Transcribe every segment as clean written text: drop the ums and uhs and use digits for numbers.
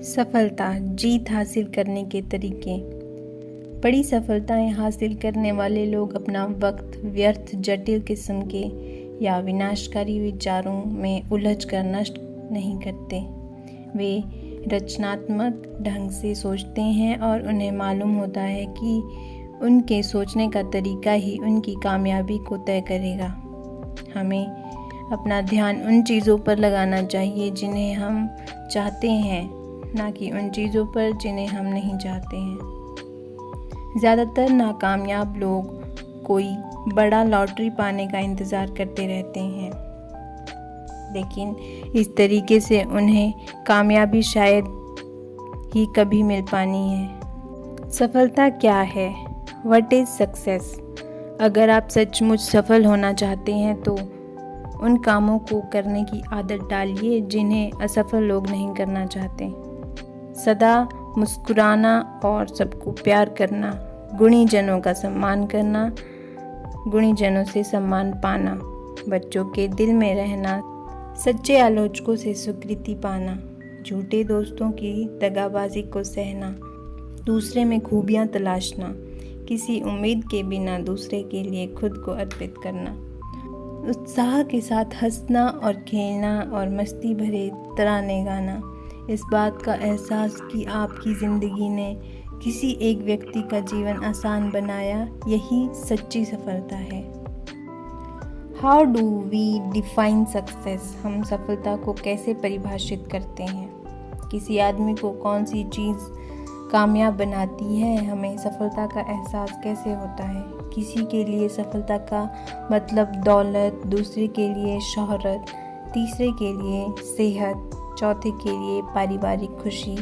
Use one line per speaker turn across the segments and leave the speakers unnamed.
सफलता, जीत हासिल करने के तरीके। बड़ी सफलताएं हासिल करने वाले लोग अपना वक्त व्यर्थ जटिल किस्म के या विनाशकारी विचारों में उलझ कर नष्ट नहीं करते। वे रचनात्मक ढंग से सोचते हैं और उन्हें मालूम होता है कि उनके सोचने का तरीका ही उनकी कामयाबी को तय करेगा। हमें अपना ध्यान उन चीज़ों पर लगाना चाहिए जिन्हें हम चाहते हैं, ना कि उन चीज़ों पर जिन्हें हम नहीं चाहते हैं। ज़्यादातर नाकामयाब लोग कोई बड़ा लॉटरी पाने का इंतज़ार करते रहते हैं, लेकिन इस तरीके से उन्हें कामयाबी शायद ही कभी मिल पानी है। सफलता क्या है? What is success? अगर आप सचमुच सफल होना चाहते हैं तो उन कामों को करने की आदत डालिए जिन्हें असफल लोग नहीं करना चाहते। सदा मुस्कुराना और सबको प्यार करना, गुणीजनों का सम्मान करना, गुणीजनों से सम्मान पाना, बच्चों के दिल में रहना, सच्चे आलोचकों से स्वीकृति पाना, झूठे दोस्तों की दगाबाजी को सहना, दूसरे में खूबियाँ तलाशना, किसी उम्मीद के बिना दूसरे के लिए खुद को अर्पित करना, उत्साह के साथ हंसना और खेलना और मस्ती भरे तराने गाना, इस बात का एहसास कि आपकी ज़िंदगी ने किसी एक व्यक्ति का जीवन आसान बनाया, यही सच्ची सफलता है। How do we define success? हम सफलता को कैसे परिभाषित करते हैं? किसी आदमी को कौन सी चीज़ कामयाब बनाती है? हमें सफलता का एहसास कैसे होता है? किसी के लिए सफलता का मतलब दौलत, दूसरे के लिए शोहरत, तीसरे के लिए सेहत, चौथे के लिए पारिवारिक खुशी,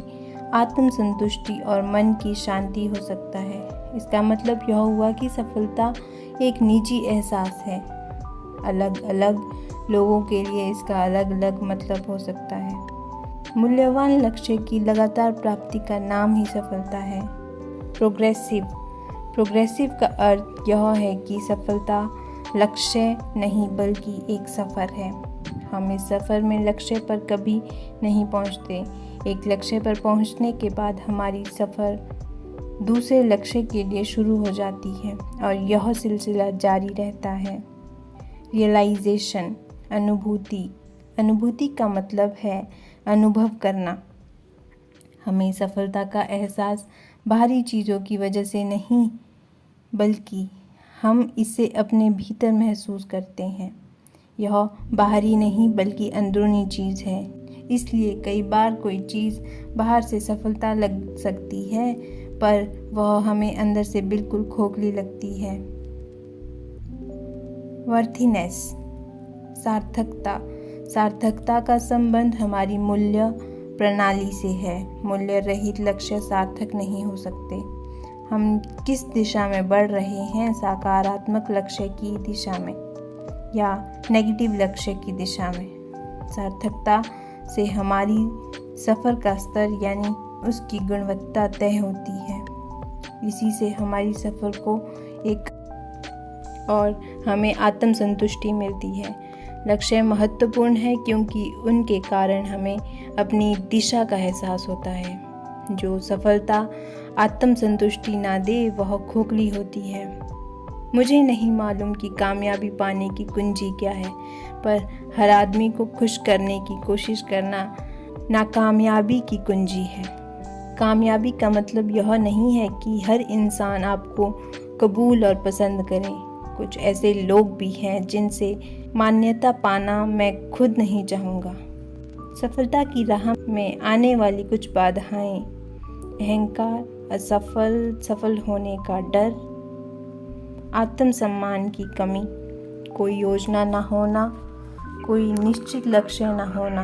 आत्मसंतुष्टि और मन की शांति हो सकता है। इसका मतलब यह हुआ कि सफलता एक निजी एहसास है। अलग अलग लोगों के लिए इसका अलग अलग मतलब हो सकता है। मूल्यवान लक्ष्य की लगातार प्राप्ति का नाम ही सफलता है। प्रोग्रेसिव का अर्थ यह है कि सफलता लक्ष्य नहीं बल्कि एक सफ़र है। हम इस सफ़र में लक्ष्य पर कभी नहीं पहुंचते। एक लक्ष्य पर पहुंचने के बाद हमारी सफ़र दूसरे लक्ष्य के लिए शुरू हो जाती है और यह सिलसिला जारी रहता है। रियलाइजेशन, अनुभूति का मतलब है अनुभव करना। हमें सफलता का एहसास बाहरी चीज़ों की वजह से नहीं, बल्कि हम इसे अपने भीतर महसूस करते हैं। यह बाहरी नहीं बल्कि अंदरूनी चीज़ है। इसलिए कई बार कोई चीज़ बाहर से सफलता लग सकती है, पर वह हमें अंदर से बिल्कुल खोखली लगती है। वर्थीनेस, सार्थकता का संबंध हमारी मूल्य प्रणाली से है। मूल्य रहित लक्ष्य सार्थक नहीं हो सकते। हम किस दिशा में बढ़ रहे हैं, सकारात्मक लक्ष्य की दिशा में या नेगेटिव लक्ष्य की दिशा में। सार्थकता से हमारी सफ़र का स्तर यानी उसकी गुणवत्ता तय होती है। इसी से हमारी सफ़र को एक और हमें आत्मसंतुष्टि मिलती है। लक्ष्य महत्वपूर्ण है क्योंकि उनके कारण हमें अपनी दिशा का एहसास होता है। जो सफलता आत्मसंतुष्टि ना दे वह खोखली होती है। मुझे नहीं मालूम कि कामयाबी पाने की कुंजी क्या है, पर हर आदमी को खुश करने की कोशिश करना नाकामयाबी की कुंजी है। कामयाबी का मतलब यह नहीं है कि हर इंसान आपको कबूल और पसंद करे। कुछ ऐसे लोग भी हैं जिनसे मान्यता पाना मैं खुद नहीं चाहूँगा। सफलता की राह में आने वाली कुछ बाधाएं: अहंकार, सफल होने का डर, आत्मसम्मान की कमी, कोई योजना न होना, कोई निश्चित लक्ष्य न होना,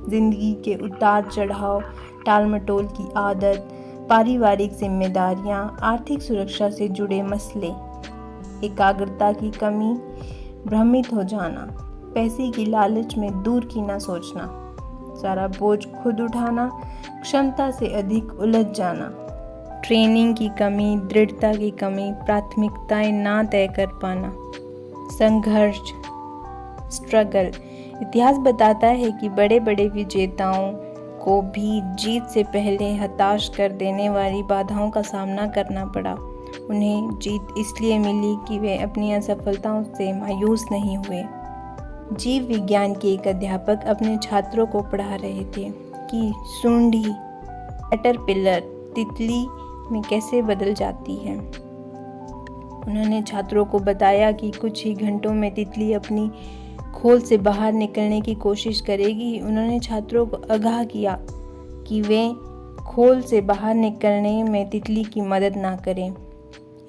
जिंदगी के उतार चढ़ाव, टालमटोल की आदत, पारिवारिक जिम्मेदारियां, आर्थिक सुरक्षा से जुड़े मसले, एकाग्रता की कमी, भ्रमित हो जाना, पैसे की लालच में दूर की ना सोचना, सारा बोझ खुद उठाना, क्षमता से अधिक उलझ जाना, ट्रेनिंग की कमी, दृढ़ता की कमी, प्राथमिकताएं ना तय कर पाना, संघर्ष, स्ट्रगल। इतिहास बताता है कि बड़े बड़े विजेताओं को भी जीत से पहले हताश कर देने वाली बाधाओं का सामना करना पड़ा। उन्हें जीत इसलिए मिली कि वे अपनी असफलताओं से मायूस नहीं हुए। जीव विज्ञान के एक अध्यापक अपने छात्रों को पढ़ा रहे थे कि सूंडी कैटरपिलर तितली में कैसे बदल जाती है। उन्होंने छात्रों को बताया कि कुछ ही घंटों में तितली अपनी खोल से बाहर निकलने की कोशिश करेगी। उन्होंने छात्रों को आगाह किया कि वे खोल से बाहर निकलने में तितली की मदद ना करें।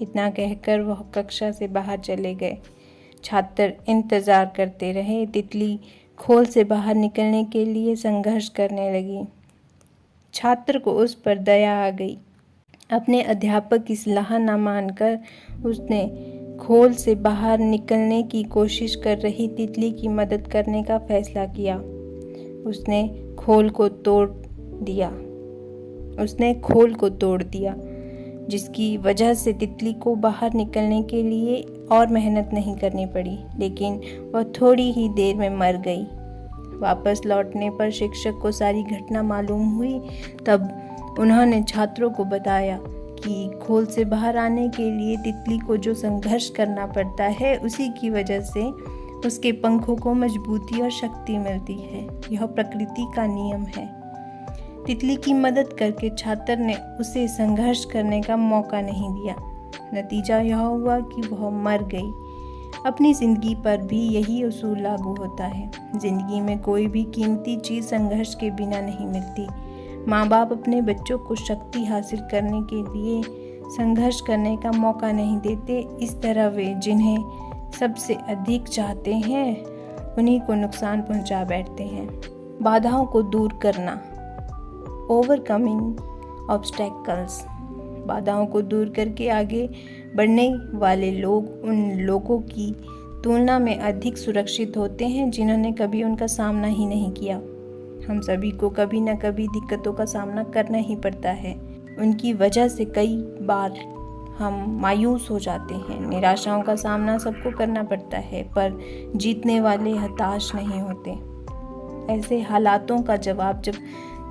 इतना कहकर वह कक्षा से बाहर चले गए। छात्र इंतज़ार करते रहे। तितली खोल से बाहर निकलने के लिए संघर्ष करने लगी। छात्र को उस पर दया आ गई। अपने अध्यापक की सलाह न मानकर उसने खोल से बाहर निकलने की कोशिश कर रही तितली की मदद करने का फैसला किया। उसने खोल को तोड़ दिया, जिसकी वजह से तितली को बाहर निकलने के लिए और मेहनत नहीं करनी पड़ी, लेकिन वह थोड़ी ही देर में मर गई। वापस लौटने पर शिक्षक को सारी घटना मालूम हुई। तब उन्होंने छात्रों को बताया कि खोल से बाहर आने के लिए तितली को जो संघर्ष करना पड़ता है, उसी की वजह से उसके पंखों को मजबूती और शक्ति मिलती है। यह प्रकृति का नियम है। तितली की मदद करके छात्र ने उसे संघर्ष करने का मौका नहीं दिया। नतीजा यह हुआ कि वह मर गई। अपनी ज़िंदगी पर भी यही उसूल लागू होता है। ज़िंदगी में कोई भी कीमती चीज़ संघर्ष के बिना नहीं मिलती। माँ बाप अपने बच्चों को शक्ति हासिल करने के लिए संघर्ष करने का मौका नहीं देते। इस तरह वे जिन्हें सबसे अधिक चाहते हैं, उन्हीं को नुकसान पहुँचा बैठते हैं। बाधाओं को दूर करना, ओवरकमिंग ऑब्स्टेकल्स। बाधाओं को दूर करके आगे बढ़ने वाले लोग उन लोगों की तुलना में अधिक सुरक्षित होते हैं जिन्होंने कभी उनका सामना ही नहीं किया। हम सभी को कभी न कभी दिक्कतों का सामना करना ही पड़ता है। उनकी वजह से कई बार हम मायूस हो जाते हैं। निराशाओं का सामना सबको करना पड़ता है, पर जीतने वाले हताश नहीं होते। ऐसे हालातों का जवाब जब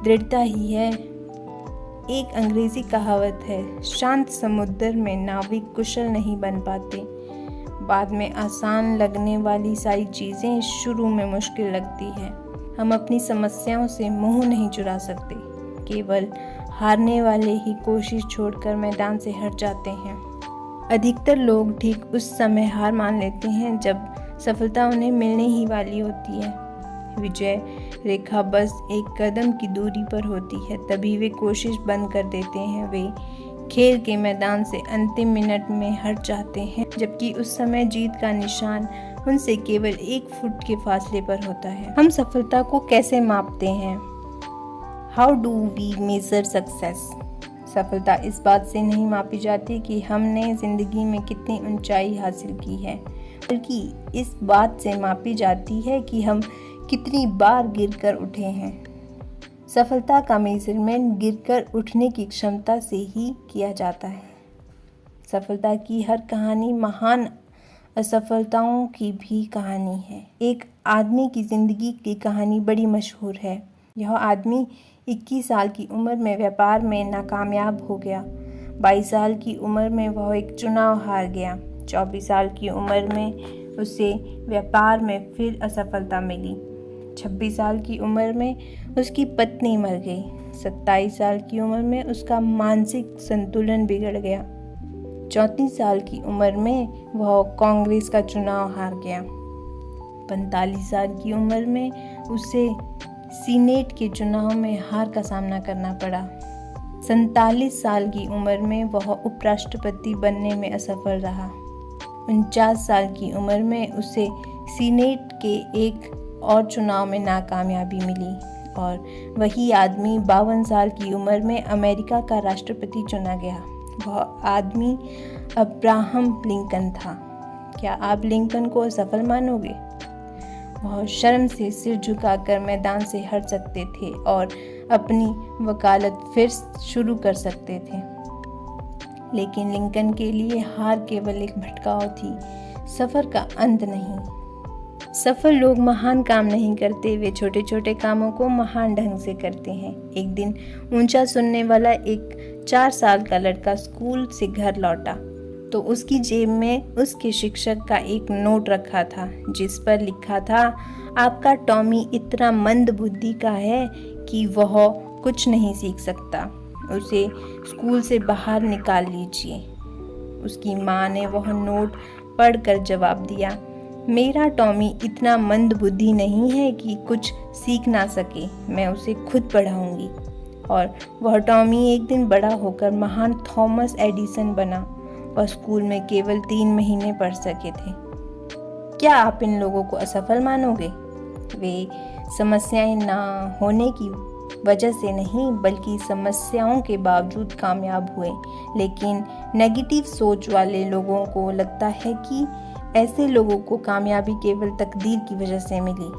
दृढ़ता ही है। एक अंग्रेजी कहावत है, शांत समुद्र में नाविक कुशल नहीं बन पाते। बाद में आसान लगने वाली सारी चीज़ें शुरू में मुश्किल लगती हैं। हम अपनी समस्याओं से मुंह नहीं चुरा सकते। केवल हारने वाले ही कोशिश छोड़कर मैदान से हट जाते हैं। अधिकतर लोग ठीक उस समय हार मान लेते हैं जब सफलता उन्हें मिलने ही वाली होती है। विजय रेखा बस एक कदम की दूरी पर होती है, तभी वे कोशिश बंद कर देते हैं। वे खेल के मैदान से अंतिम मिनट में हट जाते हैं, जबकि उस समय जीत का निशान उनसे केवल 1 फुट के फासले पर होता है। हम सफलता को कैसे मापते हैं? How do we measure success? सफलता इस बात से नहीं मापी जाती कि हमने ज़िंदगी में कितनी ऊंचाई हासिल की है, बल्कि इस बात से मापी जाती है कि हम कितनी बार गिरकर उठे हैं। सफलता का मेजरमेंट गिरकर उठने की क्षमता से ही किया जाता है। सफलता की हर कहानी महान असफलताओं की भी कहानी है। एक आदमी की ज़िंदगी की कहानी बड़ी मशहूर है। यह आदमी 21 साल की उम्र में व्यापार में नाकामयाब हो गया। 22 साल की उम्र में वह एक चुनाव हार गया। 24 साल की उम्र में उसे व्यापार में फिर असफलता मिली। 26 साल की उम्र में उसकी पत्नी मर गई। 27 साल की उम्र में उसका मानसिक संतुलन बिगड़ गया। 34 साल की उम्र में वह कांग्रेस का चुनाव हार गया। 45 साल की उम्र में उसे सीनेट के चुनाव में हार का सामना करना पड़ा। 47 साल की उम्र में वह उपराष्ट्रपति बनने में असफल रहा। 49 साल की उम्र में उसे सीनेट के एक और चुनाव में नाकामयाबी मिली और वही आदमी 52 साल की उम्र में अमेरिका का राष्ट्रपति चुना गया। वह आदमी अब्राहम लिंकन था। क्या आप लिंकन को असफल मानोगे? वह शर्म से सिर झुकाकर मैदान से हट सकते थे और अपनी वकालत फिर शुरू कर सकते थे। लेकिन लिंकन के लिए हार केवल एक भटकाव थी, सफ़र का अंत नहीं। सफल लोग महान काम नहीं करते, वे छोटे छोटे कामों को महान ढंग से करते हैं। एक दिन ऊंचा सुनने वाला एक 4 साल का लड़का स्कूल से घर लौटा तो उसकी जेब में उसके शिक्षक का एक नोट रखा था जिस पर लिखा था, आपका टॉमी इतना मंद बुद्धि का है कि वह कुछ नहीं सीख सकता, उसे स्कूल से बाहर निकाल लीजिए। उसकी माँ ने वह नोट पढ़कर जवाब दिया, मेरा टॉमी इतना मंद बुद्धि नहीं है कि कुछ सीख ना सके, मैं उसे खुद पढ़ाऊंगी। और वह टॉमी एक दिन बड़ा होकर महान थॉमस एडिसन बना। वह स्कूल में केवल 3 महीने पढ़ सके थे। क्या आप इन लोगों को असफल मानोगे? वे समस्याएं ना होने की वजह से नहीं बल्कि समस्याओं के बावजूद कामयाब हुए। लेकिन नेगेटिव सोच वाले लोगों को लगता है कि ऐसे लोगों को कामयाबी केवल तकदीर की वजह से मिली।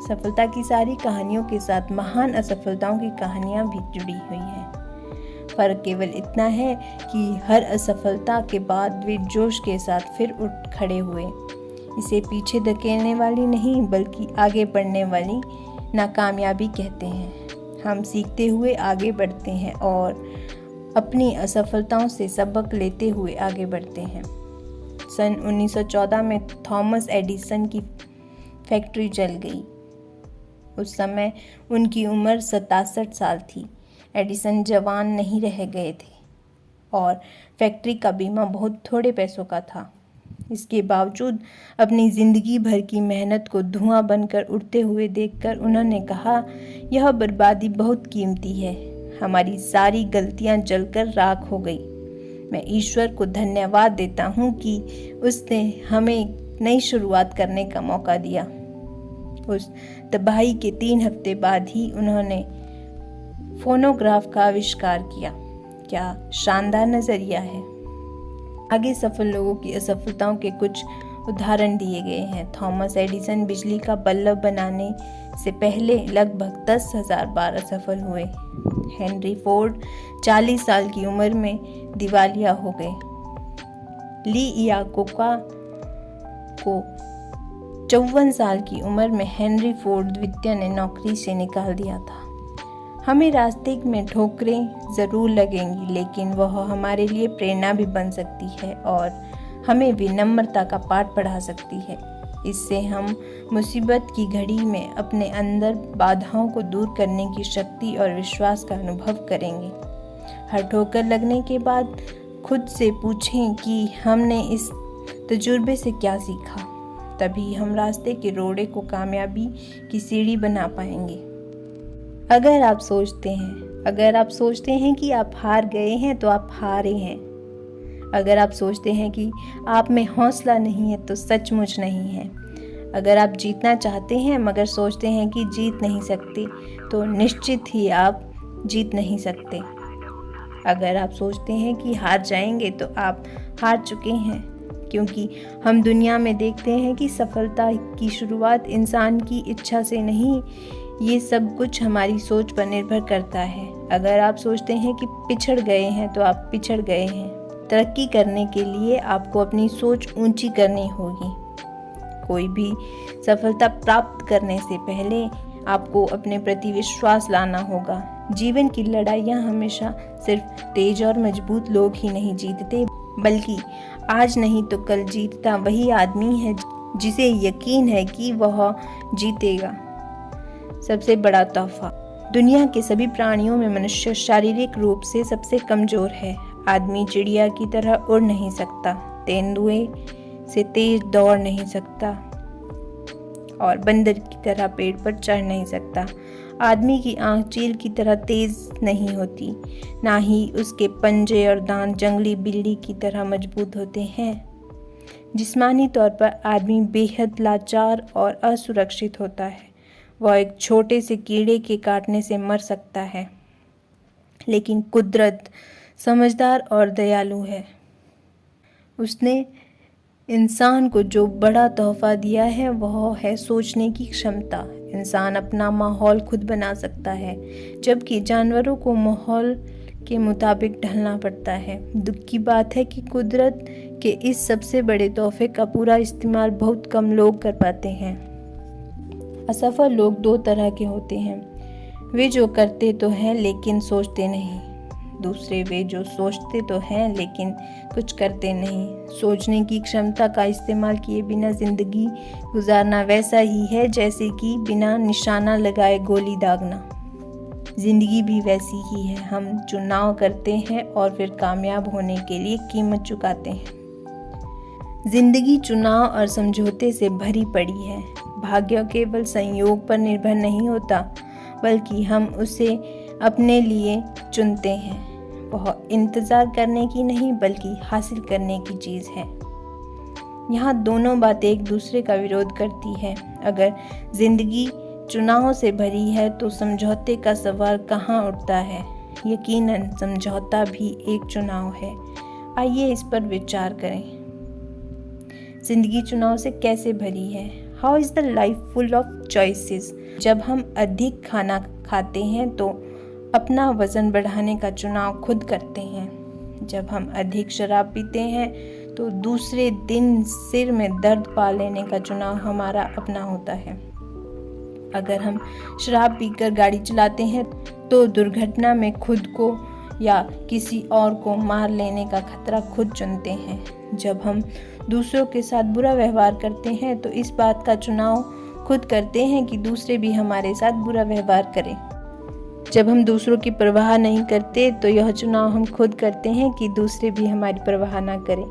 सफलता की सारी कहानियों के साथ महान असफलताओं की कहानियां भी जुड़ी हुई हैं। फर्क केवल इतना है कि हर असफलता के बाद वे जोश के साथ फिर उठ खड़े हुए। इसे पीछे धकेलने वाली नहीं बल्कि आगे बढ़ने वाली नाकामयाबी कहते हैं। हम सीखते हुए आगे बढ़ते हैं और अपनी असफलताओं से सबक लेते हुए आगे बढ़ते हैं। सन 1914 में थॉमस एडिसन की फैक्ट्री जल गई। उस समय उनकी उम्र 67 साल थी। एडिसन जवान नहीं रह गए थे और फैक्ट्री का बीमा बहुत थोड़े पैसों का था। इसके बावजूद अपनी ज़िंदगी भर की मेहनत को धुआं बनकर उड़ते हुए देखकर उन्होंने कहा, यह बर्बादी बहुत कीमती है। हमारी सारी गलतियां जलकर राख हो गई। मैं ईश्वर को धन्यवाद देता हूँ कि उसने हमें नई शुरुआत करने का मौका दिया। उस तबाही के 3 हफ्ते बाद ही उन्होंने फोनोग्राफ का आविष्कार किया। क्या शानदार नजरिया है। आगे सफल लोगों की असफलताओं के कुछ उदाहरण दिए गए हैं। थॉमस एडिसन बिजली का बल्ब बनाने से पहले लगभग 10,000 बार असफल हुए। हेनरी फोर्ड 40 साल की उम्र में दिवालिया हो गए। ली इयाकोका को 54 साल की उम्र में हेनरी फोर्ड द्वितीय ने नौकरी से निकाल दिया था। हमें रास्ते में ठोकरें ज़रूर लगेंगी लेकिन वह हमारे लिए प्रेरणा भी बन सकती है और हमें विनम्रता का पाठ पढ़ा सकती है। इससे हम मुसीबत की घड़ी में अपने अंदर बाधाओं को दूर करने की शक्ति और विश्वास का अनुभव करेंगे। हर ठोकर लगने के बाद खुद से पूछें कि हमने इस तजुर्बे से क्या सीखा। तभी हम रास्ते के रोड़े को कामयाबी की सीढ़ी बना पाएंगे। अगर आप सोचते हैं कि आप हार गए हैं तो आप हारे हैं। अगर आप सोचते हैं कि आप में हौसला नहीं है तो सचमुच नहीं है। अगर आप जीतना चाहते हैं मगर सोचते हैं कि जीत नहीं सकते तो निश्चित ही आप जीत नहीं सकते। अगर आप सोचते हैं कि हार जाएंगे तो आप हार चुके हैं, क्योंकि हम दुनिया में देखते हैं कि सफलता की शुरुआत इंसान की इच्छा से नहीं, ये सब कुछ हमारी सोच पर निर्भर करता है। अगर आप सोचते हैं कि पिछड़ गए हैं तो आप पिछड़ गए हैं। तरक्की करने के लिए आपको अपनी सोच ऊंची करनी होगी। कोई भी सफलता प्राप्त करने से पहले आपको अपने प्रति विश्वास लाना होगा। जीवन की लड़ाइयाँ हमेशा सिर्फ तेज और मजबूत लोग ही नहीं जीतते, बल्कि आज नहीं तो कल जीतता वही आदमी है जिसे यकीन है कि वह जीतेगा। सबसे बड़ा तोहफा। दुनिया के सभी प्राणियों में मनुष्य शारीरिक रूप से सबसे कमजोर है। आदमी चिड़िया की तरह उड़ नहीं सकता, तेंदुए से तेज दौड़ नहीं सकता और बंदर की तरह पेड़ पर चढ़ नहीं सकता। आदमी की आंख चील की तरह तेज नहीं होती, ना ही उसके पंजे और दांत जंगली बिल्ली की तरह मजबूत होते हैं। जिस्मानी तौर पर आदमी बेहद लाचार और असुरक्षित होता है। वह एक छोटे से कीड़े के काटने से मर सकता है, लेकिन कुदरत समझदार और दयालु है। उसने इंसान को जो बड़ा तोहफा दिया है वह है सोचने की क्षमता। इंसान अपना माहौल खुद बना सकता है, जबकि जानवरों को माहौल के मुताबिक ढलना पड़ता है। दुख की बात है कि कुदरत के इस सबसे बड़े तोहफे का पूरा इस्तेमाल बहुत कम लोग कर पाते हैं। असफल लोग दो तरह के होते हैं, वे जो करते तो हैं लेकिन सोचते नहीं। दूसरे वे जो सोचते तो हैं लेकिन कुछ करते नहीं। सोचने की क्षमता का इस्तेमाल किए बिना ज़िंदगी गुजारना वैसा ही है जैसे कि बिना निशाना लगाए गोली दागना। ज़िंदगी भी वैसी ही है, हम चुनाव करते हैं और फिर कामयाब होने के लिए कीमत चुकाते हैं। ज़िंदगी चुनाव और समझौते से भरी पड़ी है। भाग्य केवल संयोग पर निर्भर नहीं होता, बल्कि हम उसे अपने लिए चुनते हैं। वह इंतज़ार करने की नहीं बल्कि हासिल करने की चीज़ है। यहाँ दोनों बातें एक दूसरे का विरोध करती है। अगर ज़िंदगी चुनावों से भरी है तो समझौते का सवाल कहाँ उठता है। यकीनन समझौता भी एक चुनाव है। आइए इस पर विचार करें। ज़िंदगी चुनाव से कैसे भरी है? How is the life full of choices? जब हम अधिक खाना खाते हैं तो अपना वज़न बढ़ाने का चुनाव खुद करते हैं। जब हम अधिक शराब पीते हैं तो दूसरे दिन सिर में दर्द पा लेने का चुनाव हमारा अपना होता है। अगर हम शराब पीकर गाड़ी चलाते हैं तो दुर्घटना में खुद को या किसी और को मार लेने का खतरा खुद चुनते हैं। जब हम दूसरों के साथ बुरा व्यवहार करते हैं तो इस बात का चुनाव खुद करते हैं कि दूसरे भी हमारे साथ बुरा व्यवहार करें। जब हम दूसरों की परवाह नहीं करते तो यह चुनाव हम खुद करते हैं कि दूसरे भी हमारी परवाह ना करें।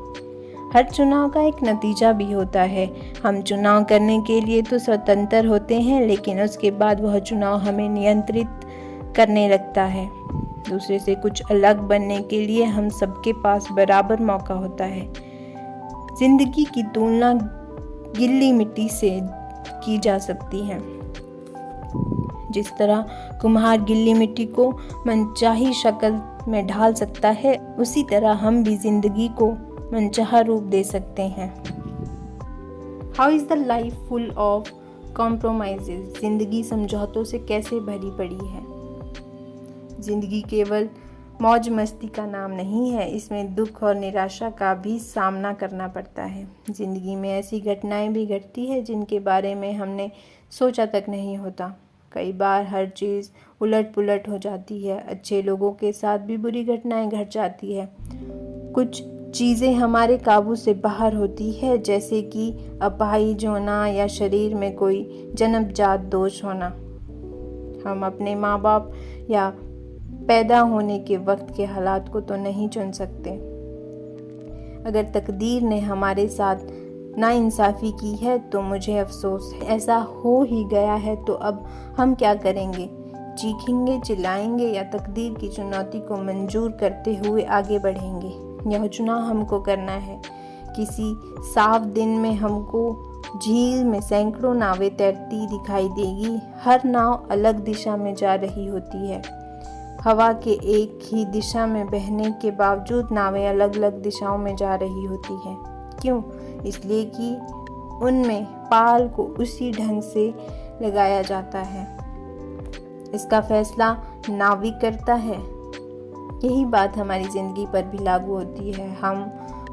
हर चुनाव का एक नतीजा भी होता है। हम चुनाव करने के लिए तो स्वतंत्र होते हैं, लेकिन उसके बाद वह चुनाव हमें नियंत्रित करने लगता है। दूसरे से कुछ अलग बनने के लिए हम सबके पास बराबर मौका होता है। जिंदगी की तुलना गीली मिट्टी से की जा सकती है। जिस तरह कुम्हार गीली मिट्टी को मनचाही शक्ल में ढाल सकता है, उसी तरह हम भी जिंदगी को मनचाहा रूप दे सकते हैं। How is the life full of compromises? जिंदगी समझौतों से कैसे भरी पड़ी है। जिंदगी केवल मौज मस्ती का नाम नहीं है, इसमें दुख और निराशा का भी सामना करना पड़ता है। जिंदगी में ऐसी घटनाएं भी घटती है जिनके बारे में हमने सोचा तक नहीं होता। कई बार हर चीज़ उलट पुलट हो जाती है। अच्छे लोगों के साथ भी बुरी घटनाएं घट जाती है। कुछ चीज़ें हमारे काबू से बाहर होती है, जैसे कि अपाहिज होना या शरीर में कोई जन्मजात दोष होना। हम अपने माँ बाप या पैदा होने के वक्त के हालात को तो नहीं चुन सकते। अगर तकदीर ने हमारे साथ नाइंसाफ़ी की है तो मुझे अफसोस है। ऐसा हो ही गया है तो अब हम क्या करेंगे? चीखेंगे, चिल्लाएंगे या तकदीर की चुनौती को मंजूर करते हुए आगे बढ़ेंगे? यह चुनाव हमको करना है। किसी साफ दिन में हमको झील में सैकड़ों नावें तैरती दिखाई देगी। हर नाव अलग दिशा में जा रही होती है। हवा के एक ही दिशा में बहने के बावजूद नावें अलग अलग दिशाओं में जा रही होती हैं। क्यों? इसलिए कि उनमें पाल को उसी ढंग से लगाया जाता है। इसका फैसला नाविक करता है। यही बात हमारी ज़िंदगी पर भी लागू होती है। हम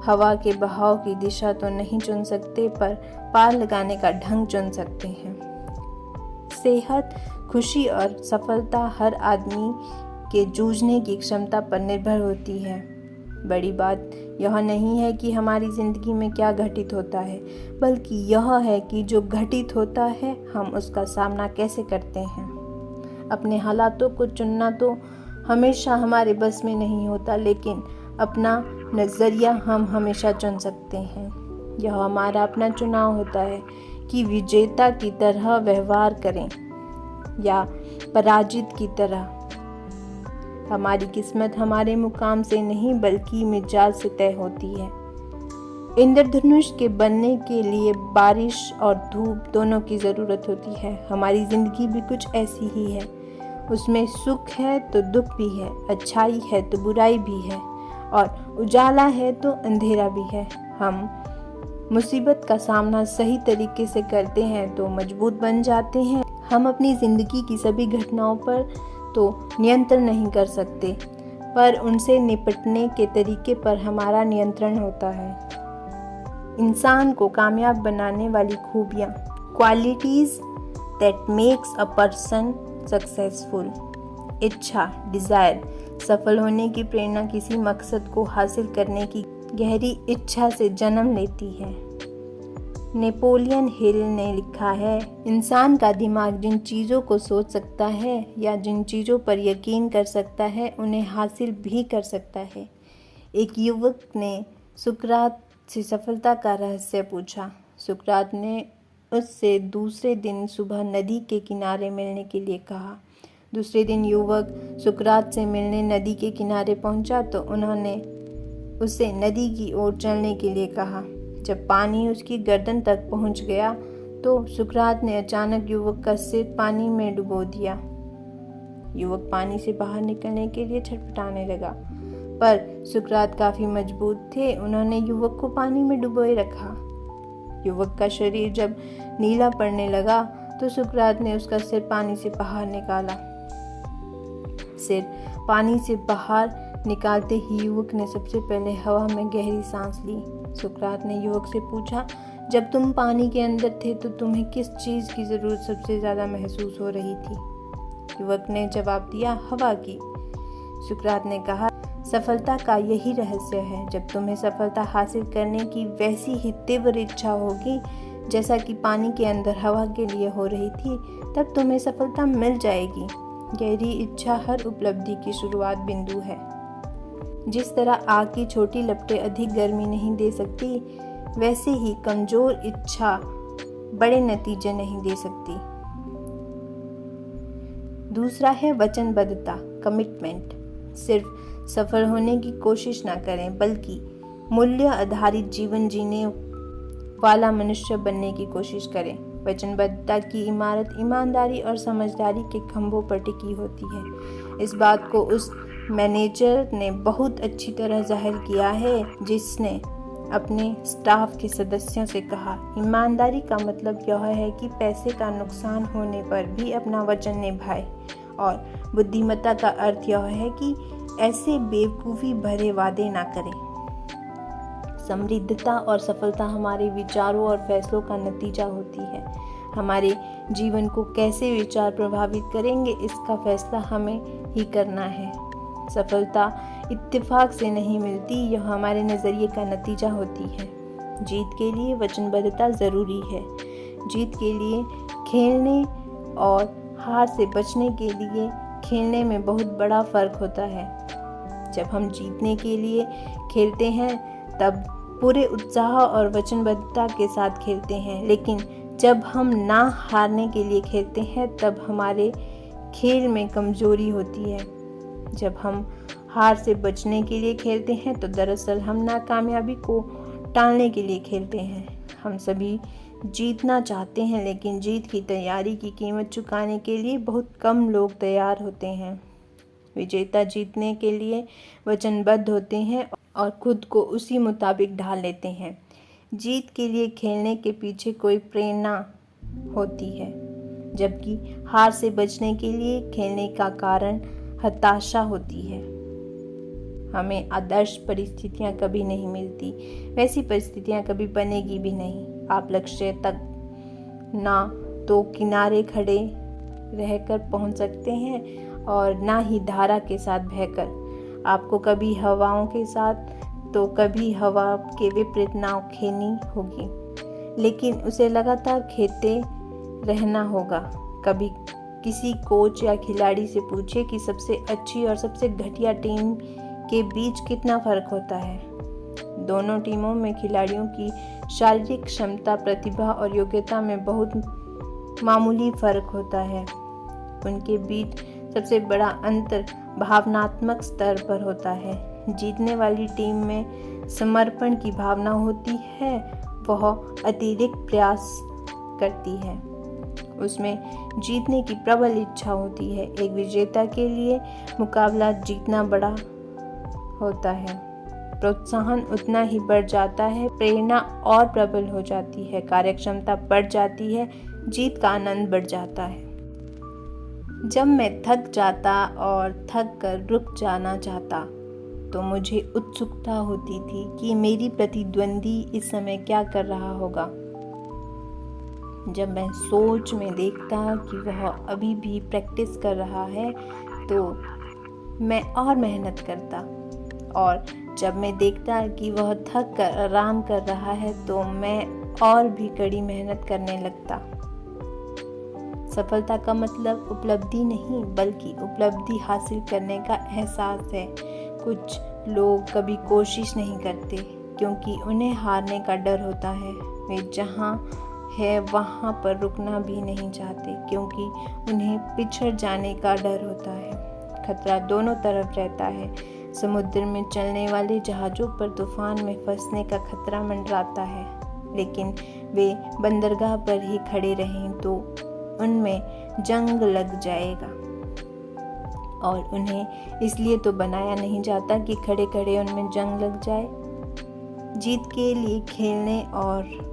हवा के बहाव की दिशा तो नहीं चुन सकते, पर पाल लगाने का ढंग चुन सकते हैं। सेहत, खुशी और सफलता हर आदमी के जूझने की क्षमता पर निर्भर होती है। बड़ी बात यह नहीं है कि हमारी ज़िंदगी में क्या घटित होता है, बल्कि यह है कि जो घटित होता है हम उसका सामना कैसे करते हैं। अपने हालातों को चुनना तो हमेशा हमारे बस में नहीं होता, लेकिन अपना नज़रिया हम हमेशा चुन सकते हैं। यह हमारा अपना चुनाव होता है कि विजेता की तरह व्यवहार करें या पराजित की तरह। हमारी किस्मत हमारे मुकाम से नहीं बल्कि मिजाज से तय होती है। इंद्रधनुष के बनने के लिए बारिश और धूप दोनों की ज़रूरत होती है। हमारी ज़िंदगी भी कुछ ऐसी ही है। उसमें सुख है तो दुख भी है, अच्छाई है तो बुराई भी है, और उजाला है तो अंधेरा भी है। हम मुसीबत का सामना सही तरीके से करते हैं तो मजबूत बन जाते हैं। हम अपनी ज़िंदगी की सभी घटनाओं पर तो नियंत्रण नहीं कर सकते, पर उनसे निपटने के तरीके पर हमारा नियंत्रण होता है। इंसान को कामयाब बनाने वाली खूबियाँ, qualities that makes a person successful. इच्छा, डिज़ायर, सफल होने की प्रेरणा किसी मकसद को हासिल करने की गहरी इच्छा से जन्म लेती है। नेपोलियन हिल ने लिखा है, इंसान का दिमाग जिन चीज़ों को सोच सकता है या जिन चीज़ों पर यकीन कर सकता है उन्हें हासिल भी कर सकता है। एक युवक ने सुकरात से सफलता का रहस्य पूछा। सुकरात ने उससे दूसरे दिन सुबह नदी के किनारे मिलने के लिए कहा। दूसरे दिन युवक सुकरात से मिलने नदी के किनारे पहुंचा तो उन्होंने उसे नदी की ओर चलने के लिए कहा। जब पानी उसकी गर्दन तक पहुंच गया तो सुकरात ने अचानक युवक का सिर पानी में डुबो दिया। युवक पानी से बाहर निकलने के लिए छटपटाने लगा, पर सुकरात काफी मजबूत थे। उन्होंने युवक को पानी में डुबोए रखा। युवक का शरीर जब नीला पड़ने लगा तो सुकरात ने उसका सिर पानी से बाहर निकाला। सिर पानी से बाहर निकालते ही युवक ने सबसे पहले हवा में गहरी सांस ली। सुकरात ने युवक से पूछा, जब तुम पानी के अंदर थे तो तुम्हें किस चीज़ की ज़रूरत सबसे ज़्यादा महसूस हो रही थी? युवक ने जवाब दिया, हवा की। सुकरात ने कहा, सफलता का यही रहस्य है। जब तुम्हें सफलता हासिल करने की वैसी ही तीव्र इच्छा होगी जैसा कि पानी के अंदर हवा के लिए हो रही थी, तब तुम्हें सफलता मिल जाएगी। गहरी इच्छा हर उपलब्धि की शुरुआत बिंदु है। जिस तरह आग की छोटी लपटें अधिक गर्मी नहीं दे सकती, वैसे ही कमजोर इच्छा बड़े नतीजे नहीं दे सकती। दूसरा है वचनबद्धता, कमिटमेंट। सिर्फ सफल होने की कोशिश ना करें, बल्कि मूल्य आधारित जीवन जीने वाला मनुष्य बनने की कोशिश करें। वचनबद्धता की इमारत ईमानदारी और समझदारी के खंभों पर टिकी होती है। इस बात को उस मैनेजर ने बहुत अच्छी तरह जाहिर किया है जिसने अपने स्टाफ के सदस्यों से कहा, ईमानदारी का मतलब यह है कि पैसे का नुकसान होने पर भी अपना वचन निभाए, और बुद्धिमत्ता का अर्थ यह है कि ऐसे बेवकूफ़ी भरे वादे ना करें। समृद्धता और सफलता हमारे विचारों और फैसलों का नतीजा होती है। हमारे जीवन को कैसे विचार प्रभावित करेंगे, इसका फैसला हमें ही करना है। सफलता इत्तेफाक से नहीं मिलती, यह हमारे नज़रिए का नतीजा होती है। जीत के लिए वचनबद्धता ज़रूरी है। जीत के लिए खेलने और हार से बचने के लिए खेलने में बहुत बड़ा फ़र्क होता है। जब हम जीतने के लिए खेलते हैं तब पूरे उत्साह और वचनबद्धता के साथ खेलते हैं, लेकिन जब हम ना हारने के लिए खेलते हैं तब हमारे खेल में कमजोरी होती है। जब हम हार से बचने के लिए खेलते हैं तो दरअसल हम नाकामयाबी को टालने के लिए खेलते हैं। हम सभी जीतना चाहते हैं, लेकिन जीत की तैयारी की कीमत चुकाने के लिए बहुत कम लोग तैयार होते हैं। विजेता जीतने के लिए वचनबद्ध होते हैं और खुद को उसी मुताबिक ढाल लेते हैं। जीत के लिए खेलने के पीछे कोई प्रेरणा होती है, जबकि हार से बचने के लिए खेलने का कारण हताशा होती है। हमें आदर्श परिस्थितियां कभी नहीं मिलती, वैसी परिस्थितियां कभी बनेगी भी नहीं। आप लक्ष्य तक ना तो किनारे खड़े रहकर पहुंच सकते हैं और ना ही धारा के साथ बहकर। आपको कभी हवाओं के साथ तो कभी हवा के विपरीत नाव खेलनी होगी, लेकिन उसे लगातार खेलते रहना होगा। कभी किसी कोच या खिलाड़ी से पूछे कि सबसे अच्छी और सबसे घटिया टीम के बीच कितना फर्क होता है। दोनों टीमों में खिलाड़ियों की शारीरिक क्षमता, प्रतिभा और योग्यता में बहुत मामूली फर्क होता है। उनके बीच सबसे बड़ा अंतर भावनात्मक स्तर पर होता है। जीतने वाली टीम में समर्पण की भावना होती है, वह अतिरिक्त प्रयास करती है, उसमें जीतने की प्रबल इच्छा होती है। एक विजेता के लिए मुकाबला जीतना बड़ा होता है, प्रोत्साहन उतना ही बढ़ जाता है, प्रेरणा और प्रबल हो जाती है, कार्यक्षमता बढ़ जाती है, जीत का आनंद बढ़ जाता है। जब मैं थक जाता और थक कर रुक जाना चाहता तो मुझे उत्सुकता होती थी कि मेरी प्रतिद्वंदी इस समय क्या कर रहा होगा। जब मैं सोच में देखता कि वह अभी भी प्रैक्टिस कर रहा है तो मैं और मेहनत करता, और जब मैं देखता कि वह थक कर आराम कर रहा है तो मैं और भी कड़ी मेहनत करने लगता। सफलता का मतलब उपलब्धि नहीं बल्कि उपलब्धि हासिल करने का एहसास है। कुछ लोग कभी कोशिश नहीं करते क्योंकि उन्हें हारने का डर होता है। वे जहाँ है वहाँ पर रुकना भी नहीं चाहते क्योंकि उन्हें पिछड़ जाने का डर होता है। खतरा दोनों तरफ रहता है। समुद्र में चलने वाले जहाज़ों पर तूफान में फंसने का खतरा मंडराता है, लेकिन वे बंदरगाह पर ही खड़े रहें तो उनमें जंग लग जाएगा। और उन्हें इसलिए तो बनाया नहीं जाता कि खड़े खड़े उनमें जंग लग जाए। जीत के लिए खेलने और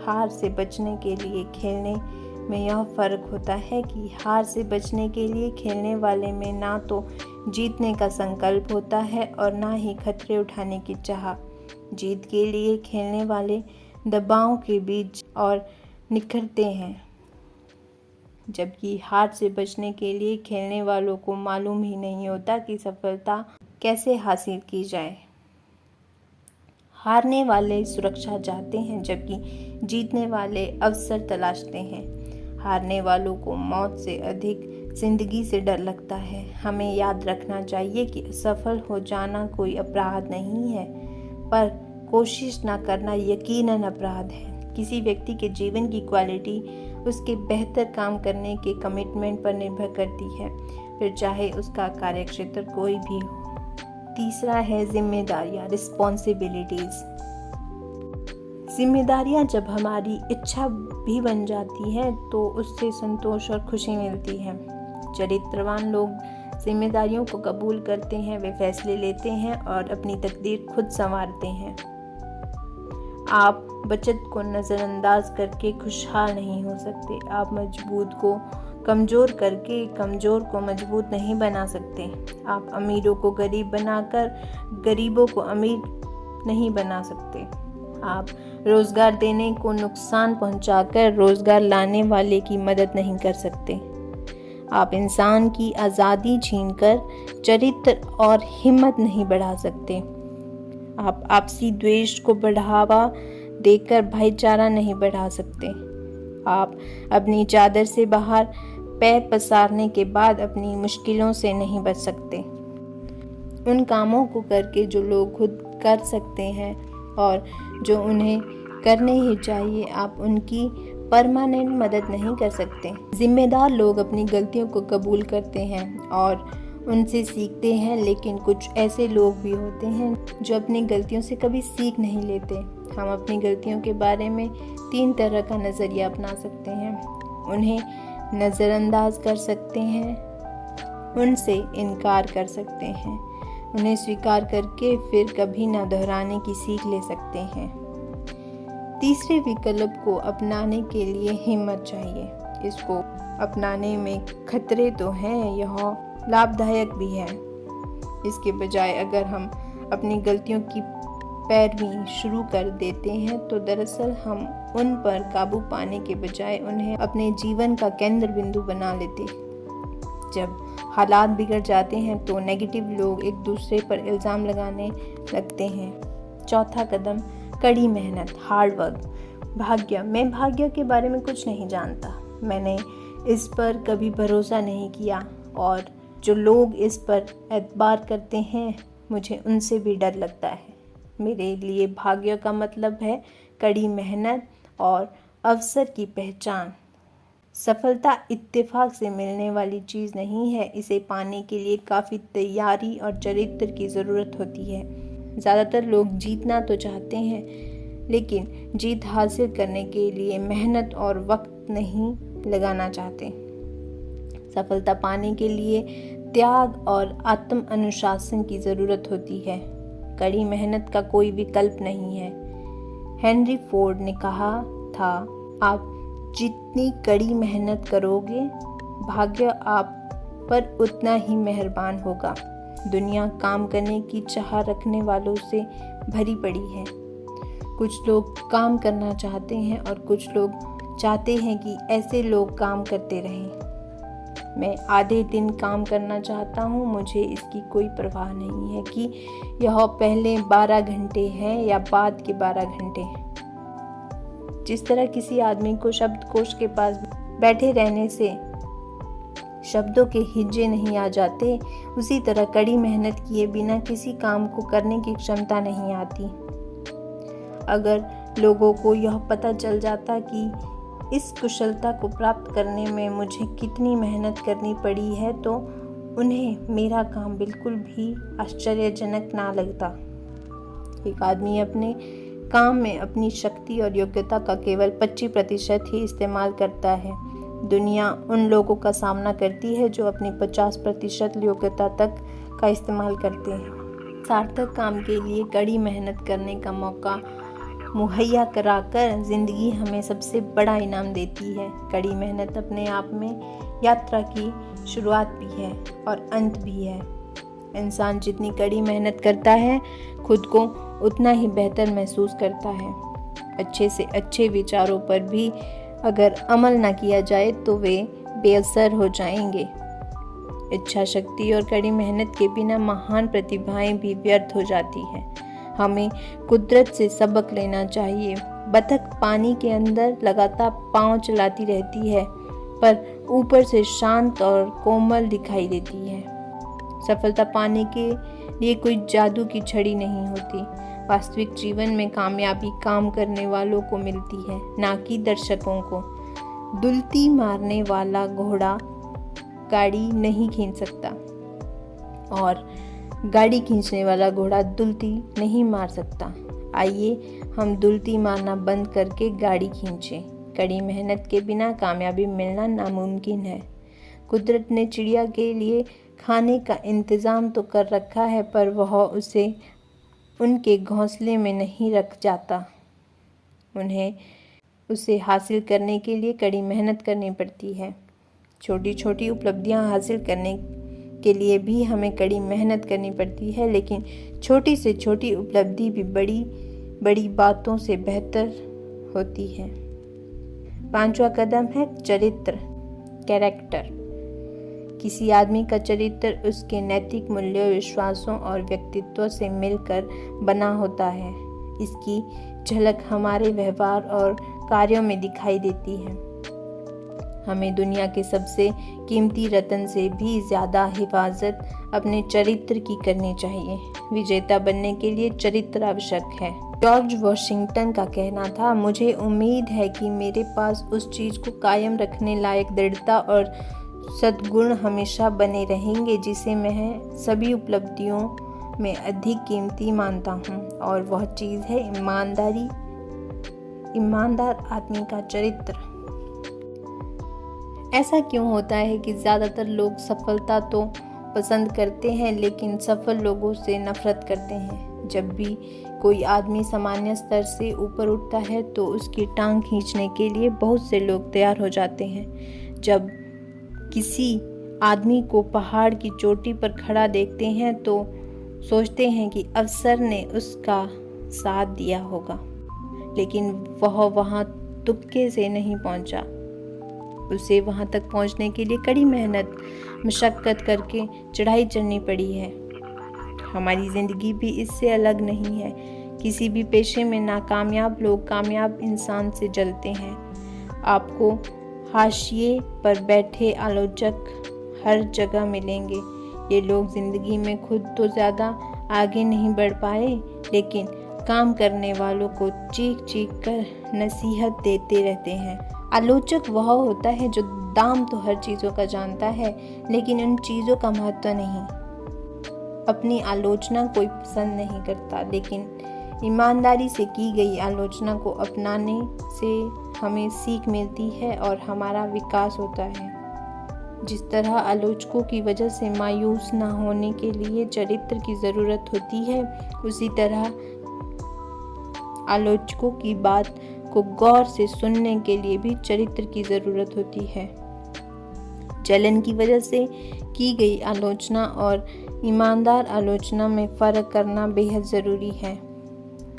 हार से बचने के लिए खेलने में यह फ़र्क होता है कि हार से बचने के लिए खेलने वाले में ना तो जीतने का संकल्प होता है और ना ही खतरे उठाने की चाह। जीत के लिए खेलने वाले दबाव के बीच और निखरते हैं, जबकि हार से बचने के लिए खेलने वालों को मालूम ही नहीं होता कि सफलता कैसे हासिल की जाए। हारने वाले सुरक्षा चाहते हैं जबकि जीतने वाले अवसर तलाशते हैं। हारने वालों को मौत से अधिक जिंदगी से डर लगता है। हमें याद रखना चाहिए कि असफल हो जाना कोई अपराध नहीं है, पर कोशिश न करना यकीनन अपराध है। किसी व्यक्ति के जीवन की क्वालिटी उसके बेहतर काम करने के कमिटमेंट पर निर्भर करती है, फिर चाहे उसका कार्यक्षेत्र कोई भी हो। तीसरा है जिम्मेदारियां, रिस्पॉन्सिबिलिटीज। जिम्मेदारियां जब हमारी इच्छा भी बन जाती हैं तो उससे संतोष और खुशी मिलती है। चरित्रवान लोग जिम्मेदारियों को कबूल करते हैं, वे फैसले लेते हैं और अपनी तकदीर खुद संवारते हैं। आप बचत को नज़रअंदाज करके खुशहाल नहीं हो सकते। आप मजबूत को कमज़ोर करके कमज़ोर को मजबूत नहीं बना सकते। आप अमीरों को गरीब बनाकर गरीबों को अमीर नहीं बना सकते। आप रोज़गार देने को नुकसान पहुंचाकर रोज़गार लाने वाले की मदद नहीं कर सकते। आप इंसान की आज़ादी छीनकर चरित्र और हिम्मत नहीं बढ़ा सकते। आप आपसी द्वेष को बढ़ावा देकर भाईचारा नहीं बढ़ा सकते। आप अपनी चादर से बाहर पैर पसारने के बाद अपनी मुश्किलों से नहीं बच सकते। उन कामों को करके जो लोग खुद कर सकते हैं और जो उन्हें करने ही चाहिए, आप उनकी परमानेंट मदद नहीं कर सकते। जिम्मेदार लोग अपनी गलतियों को कबूल करते हैं और उनसे सीखते हैं, लेकिन कुछ ऐसे लोग भी होते हैं जो अपनी गलतियों से कभी सीख नहीं लेते। हम अपनी गलतियों के बारे में 3 तरह का नज़रिया अपना सकते हैं। उन्हें नज़रअंदाज कर सकते हैं, उनसे इनकार कर सकते हैं, उन्हें स्वीकार करके फिर कभी न दोहराने की सीख ले सकते हैं। तीसरे विकल्प को अपनाने के लिए हिम्मत चाहिए। इसको अपनाने में खतरे तो हैं, यह लाभदायक भी है। इसके बजाय अगर हम अपनी गलतियों की पैरवी शुरू कर देते हैं तो दरअसल हम उन पर काबू पाने के बजाय उन्हें अपने जीवन का केंद्र बिंदु बना लेते। जब हालात बिगड़ जाते हैं तो नेगेटिव लोग एक दूसरे पर इल्ज़ाम लगाने लगते हैं। चौथा कदम, कड़ी मेहनत, हार्ड वर्क। भाग्य। मैं भाग्य के बारे में कुछ नहीं जानता। मैंने इस पर कभी भरोसा नहीं किया और जो लोग इस पर एतबार करते हैं मुझे उनसे भी डर लगता है। मेरे लिए भाग्य का मतलब है कड़ी मेहनत और अवसर की पहचान। सफलता इत्तेफाक से मिलने वाली चीज़ नहीं है। इसे पाने के लिए काफ़ी तैयारी और चरित्र की ज़रूरत होती है। ज़्यादातर लोग जीतना तो चाहते हैं, लेकिन जीत हासिल करने के लिए मेहनत और वक्त नहीं लगाना चाहते। सफलता पाने के लिए त्याग और आत्म अनुशासन की ज़रूरत होती है। कड़ी मेहनत का कोई विकल्प नहीं है। हेनरी फोर्ड ने कहा था, आप जितनी कड़ी मेहनत करोगे, भाग्य आप पर उतना ही मेहरबान होगा। दुनिया काम करने की चाह रखने वालों से भरी पड़ी है। कुछ लोग काम करना चाहते हैं और कुछ लोग चाहते हैं कि ऐसे लोग काम करते रहें। मैं आधे दिन काम करना चाहता हूँ, मुझे इसकी कोई परवाह नहीं है कि यह पहले 12 घंटे हैं या बाद के 12 घंटे। जिस तरह किसी आदमी को शब्दकोश के पास बैठे रहने से शब्दों के हिज्जे नहीं आ जाते, उसी तरह कड़ी मेहनत किए बिना किसी काम को करने की क्षमता नहीं आती। अगर लोगों को यह पता चल जाता कि इस कुशलता को प्राप्त करने में मुझे कितनी मेहनत करनी पड़ी है, तो उन्हें मेरा काम बिल्कुल भी आश्चर्यजनक ना लगता। एक आदमी अपने काम में अपनी शक्ति और योग्यता का केवल 25% ही इस्तेमाल करता है। दुनिया उन लोगों का सामना करती है जो अपनी 50% योग्यता तक का इस्तेमाल करते हैं। सार्थक काम के लिए कड़ी मेहनत करने का मौका मुहैया कराकर ज़िंदगी हमें सबसे बड़ा इनाम देती है। कड़ी मेहनत अपने आप में यात्रा की शुरुआत भी है और अंत भी है। इंसान जितनी कड़ी मेहनत करता है, खुद को उतना ही बेहतर महसूस करता है। अच्छे से अच्छे विचारों पर भी अगर अमल न किया जाए तो वे बेअसर हो जाएंगे। इच्छा शक्ति और कड़ी मेहनत के बिना महान प्रतिभाएं भी व्यर्थ हो जाती हैं। हमें कुदरत से सबक लेना चाहिए। बतख पानी के अंदर लगातार पांव चलाती रहती है, पर ऊपर से शांत और कोमल दिखाई देती है। सफलता पाने के लिए कोई जादू की छड़ी नहीं होती। वास्तविक जीवन में कामयाबी काम करने वालों को मिलती है, ना कि दर्शकों को। दुलती मारने वाला घोड़ा गाड़ी नहीं खींच सकता और गाड़ी खींचने वाला घोड़ा दुलती नहीं मार सकता। आइए हम दुलती मारना बंद करके गाड़ी खींचें। कड़ी मेहनत के बिना कामयाबी मिलना नामुमकिन है। कुदरत ने चिड़िया के लिए खाने का इंतज़ाम तो कर रखा है, पर वह उसे उनके घोंसले में नहीं रख जाता। उन्हें उसे हासिल करने के लिए कड़ी मेहनत करनी पड़ती है। छोटी छोटी उपलब्धियां हासिल करने के लिए भी हमें कड़ी मेहनत करनी पड़ती है, लेकिन छोटी से छोटी उपलब्धि भी बड़ी बड़ी बातों से बेहतर होती है। 5वां कदम है चरित्र, कैरेक्टर। किसी आदमी का चरित्र उसके नैतिक मूल्यों, विश्वासों और व्यक्तित्व से मिलकर बना होता है। इसकी झलक हमारे व्यवहार और कार्यों में दिखाई देती है। हमें दुनिया के सबसे कीमती रत्न से भी ज़्यादा हिफाजत अपने चरित्र की करनी चाहिए। विजेता बनने के लिए चरित्र आवश्यक है। जॉर्ज वॉशिंगटन का कहना था, मुझे उम्मीद है कि मेरे पास उस चीज़ को कायम रखने लायक दृढ़ता और सद्गुण हमेशा बने रहेंगे जिसे मैं सभी उपलब्धियों में अधिक कीमती मानता हूँ, और वह चीज़ है ईमानदारी, ईमानदार आदमी का चरित्र। ऐसा क्यों होता है कि ज़्यादातर लोग सफलता तो पसंद करते हैं लेकिन सफल लोगों से नफरत करते हैं? जब भी कोई आदमी सामान्य स्तर से ऊपर उठता है तो उसकी टांग खींचने के लिए बहुत से लोग तैयार हो जाते हैं। जब किसी आदमी को पहाड़ की चोटी पर खड़ा देखते हैं तो सोचते हैं कि अवसर ने उसका साथ दिया होगा, लेकिन वह वहाँ तुक्के से नहीं पहुँचा। उसे वहाँ तक पहुँचने के लिए कड़ी मेहनत, मशक्क़त करके चढ़ाई चढ़नी पड़ी है। हमारी ज़िंदगी भी इससे अलग नहीं है। किसी भी पेशे में नाकामयाब लोग कामयाब इंसान से जलते हैं। आपको हाशिए पर बैठे आलोचक हर जगह मिलेंगे। ये लोग ज़िंदगी में खुद तो ज़्यादा आगे नहीं बढ़ पाए, लेकिन काम करने वालों को चीख चीख कर नसीहत देते रहते हैं। आलोचक वह होता है जो दाम तो हर चीज़ों का जानता है, लेकिन उन चीज़ों का महत्व नहीं। अपनी आलोचना कोई पसंद नहीं करता, लेकिन ईमानदारी से की गई आलोचना को अपनाने से हमें सीख मिलती है और हमारा विकास होता है। जिस तरह आलोचकों की वजह से मायूस न होने के लिए चरित्र की ज़रूरत होती है, उसी तरह आलोचकों की बात को गौर से सुनने के लिए भी चरित्र की ज़रूरत होती है। जलन की वजह से की गई आलोचना और ईमानदार आलोचना में फ़र्क करना बेहद ज़रूरी है।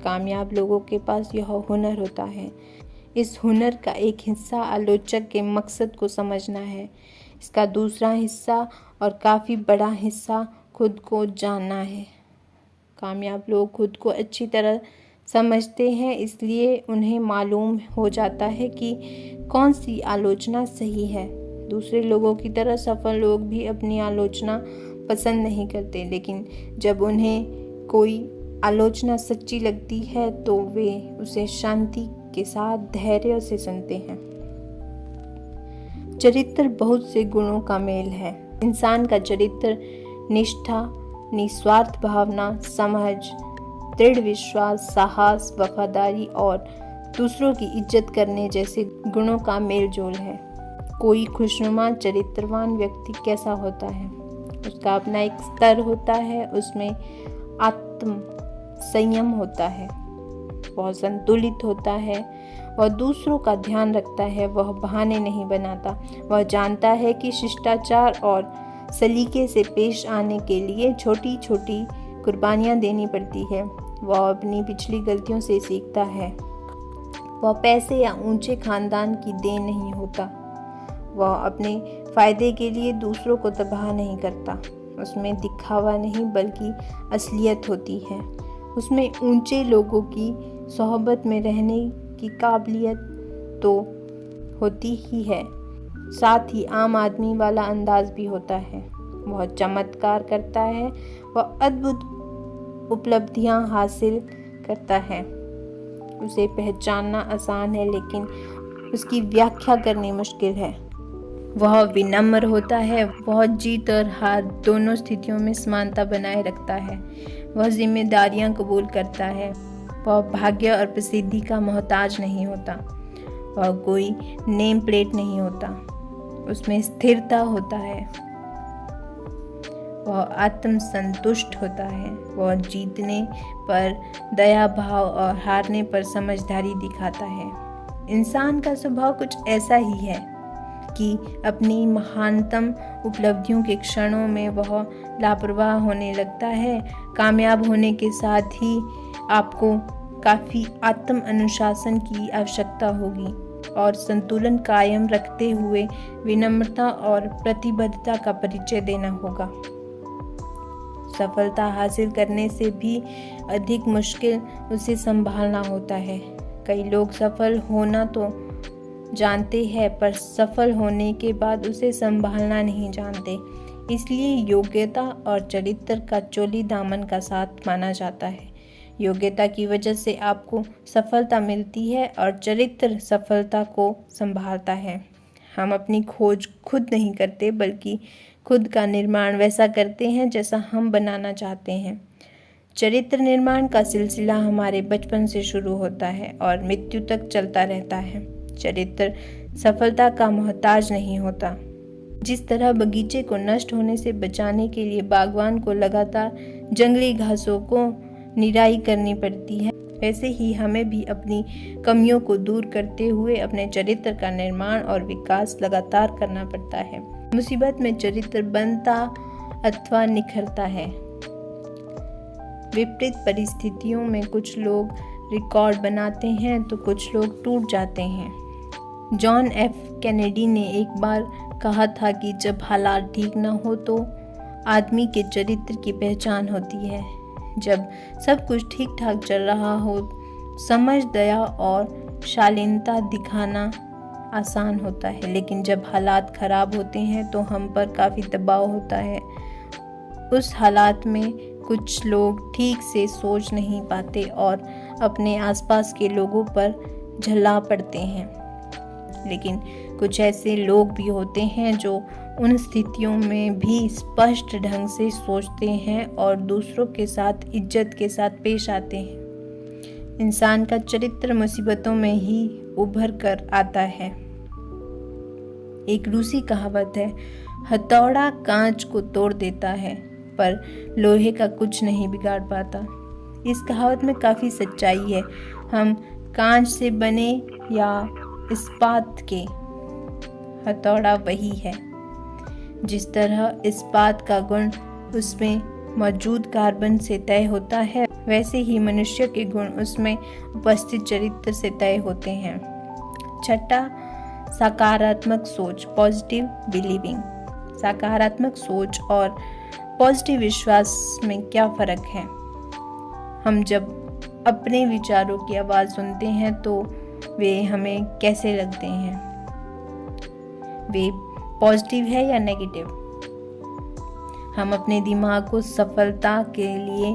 कामयाब लोगों के पास यह हुनर होता है। इस हुनर का एक हिस्सा आलोचक के मकसद को समझना है। इसका दूसरा हिस्सा और काफ़ी बड़ा हिस्सा खुद को जानना है। कामयाब लोग खुद को अच्छी तरह समझते हैं, इसलिए उन्हें मालूम हो जाता है कि कौन सी आलोचना सही है। दूसरे लोगों की तरह सफल लोग भी अपनी आलोचना पसंद नहीं करते, लेकिन जब उन्हें कोई आलोचना सच्ची लगती है तो वे उसे शांति के साथ धैर्य से सुनते हैं। चरित्र बहुत से गुणों का मेल है। इंसान का चरित्र निष्ठा, निस्वार्थ भावना, समझ, दृढ़ विश्वास, साहस, वफादारी और दूसरों की इज्जत करने जैसे गुणों का मेल जोल है। कोई खुशनुमा चरित्रवान व्यक्ति कैसा होता है? उसका अपना एक स्तर होता है, उसमें आत्म संयम होता है, वह संतुलित होता है, वह दूसरों का ध्यान रखता है, वह बहाने नहीं बनाता, वह जानता है कि शिष्टाचार और सलीके से पेश आने के लिए छोटी छोटी कुर्बानियाँ देनी पड़ती है। वह अपनी पिछली गलतियों से सीखता है। वह पैसे या ऊंचे खानदान की देन नहीं होता। वह अपने फायदे के लिए दूसरों को तबाह नहीं करता। उसमें दिखावा नहीं बल्कि असलियत होती है। उसमें ऊंचे लोगों की सोहबत में रहने की काबिलियत तो होती ही है, साथ ही आम आदमी वाला अंदाज भी होता है। वह चमत्कार करता है, वह अद्भुत उपलब्धियां हासिल करता है। उसे पहचानना आसान है, लेकिन उसकी व्याख्या करनी मुश्किल है। वह विनम्र होता है, वह जीत और हार दोनों स्थितियों में समानता बनाए रखता है। वह जिम्मेदारियां कबूल करता है। वह भाग्य और प्रसिद्धि का मोहताज नहीं होता। वह कोई नेम प्लेट नहीं होता। उसमें स्थिरता होता है। वह आत्मसंतुष्ट होता है। वह जीतने पर दया भाव और हारने पर समझदारी दिखाता है। इंसान का स्वभाव कुछ ऐसा ही है कि अपनी महानतम उपलब्धियों के क्षणों में वह लापरवाह होने लगता है। कामयाब होने के साथ ही आपको काफ़ी आत्म अनुशासन की आवश्यकता होगी और संतुलन कायम रखते हुए विनम्रता और प्रतिबद्धता का परिचय देना होगा। सफलता हासिल करने से भी अधिक मुश्किल उसे संभालना होता है। कई लोग सफल होना तो जानते हैं, पर सफल होने के बाद उसे संभालना नहीं जानते। इसलिए योग्यता और चरित्र का चोली दामन का साथ माना जाता है। योग्यता की वजह से आपको सफलता मिलती है और चरित्र सफलता को संभालता है। हम अपनी खोज खुद नहीं करते, बल्कि खुद का निर्माण वैसा करते हैं जैसा हम बनाना चाहते हैं। चरित्र निर्माण का सिलसिला हमारे बचपन से शुरू होता है और मृत्यु तक चलता रहता है। चरित्र सफलता का मोहताज नहीं होता। जिस तरह बगीचे को नष्ट होने से बचाने के लिए बागवान को लगातार जंगली घासों को निराई करनी पड़ती है, वैसे ही हमें भी अपनी कमियों को दूर करते हुए अपने चरित्र का निर्माण और विकास लगातार करना पड़ता है। मुसीबत में चरित्र बनता अथवा निखरता है। विपरीत परिस्थितियों में कुछ लोग रिकॉर्ड बनाते हैं तो कुछ लोग टूट जाते हैं। जॉन एफ कैनेडी ने एक बार कहा था कि जब हालात ठीक न हो तो आदमी के चरित्र की पहचान होती है। जब सब कुछ ठीक ठाक चल रहा हो, समझ, दया और शालीनता दिखाना आसान होता है, लेकिन जब हालात खराब होते हैं तो हम पर काफ़ी दबाव होता है। उस हालात में कुछ लोग ठीक से सोच नहीं पाते और अपने आसपास के लोगों पर झल्ला पड़ते हैं, लेकिन कुछ ऐसे लोग भी होते हैं जो उन स्थितियों में भी स्पष्ट ढंग से सोचते हैं और दूसरों के साथ इज्जत के साथ पेश आते हैं। इंसान का चरित्र मुसीबतों में ही उभर कर आता है। एक रूसी कहावत है, हथौड़ा कांच को तोड़ देता है पर लोहे का कुछ नहीं बिगाड़ पाता। इस कहावत में काफ़ी सच्चाई है। हम कांच से बने या इस्पात के, हथौड़ा वही है। जिस तरह इस्पात का गुण उसमें मौजूद कार्बन से तय होता है, वैसे ही मनुष्य के गुण उसमें उपस्थित चरित्र से तय होते हैं। छठा, सकारात्मक सोच, पॉजिटिव बिलीविंग। सकारात्मक सोच और पॉजिटिव विश्वास में क्या फर्क है? हम जब अपने विचारों की आवाज़ सुनते हैं तो वे हमें कैसे लगते हैं? वे पॉजिटिव है या नेगेटिव? हम अपने दिमाग को सफलता के लिए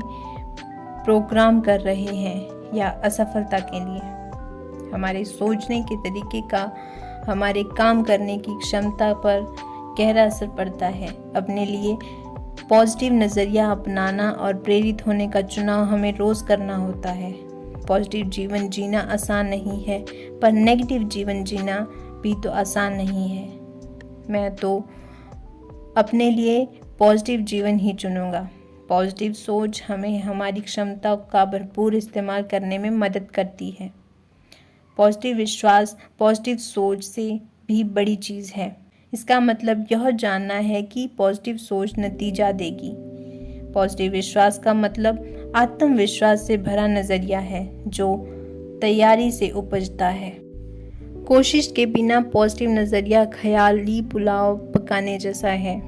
प्रोग्राम कर रहे हैं या असफलता के लिए? हमारे सोचने के तरीके का हमारे काम करने की क्षमता पर गहरा असर पड़ता है। अपने लिए पॉजिटिव नज़रिया अपनाना और प्रेरित होने का चुनाव हमें रोज़ करना होता है। पॉजिटिव जीवन जीना आसान नहीं है, पर नेगेटिव जीवन जीना भी तो आसान नहीं है। मैं तो अपने लिए पॉजिटिव जीवन ही चुनूंगा। पॉजिटिव सोच हमें हमारी क्षमता का भरपूर इस्तेमाल करने में मदद करती है। पॉजिटिव विश्वास पॉजिटिव सोच से भी बड़ी चीज़ है। इसका मतलब यह जानना है कि पॉजिटिव सोच नतीजा देगी। पॉजिटिव विश्वास का मतलब आत्मविश्वास से भरा नज़रिया है जो तैयारी से उपजता है। कोशिश के बिना पॉजिटिव नज़रिया ख्याली पुलाव पकाने जैसा है।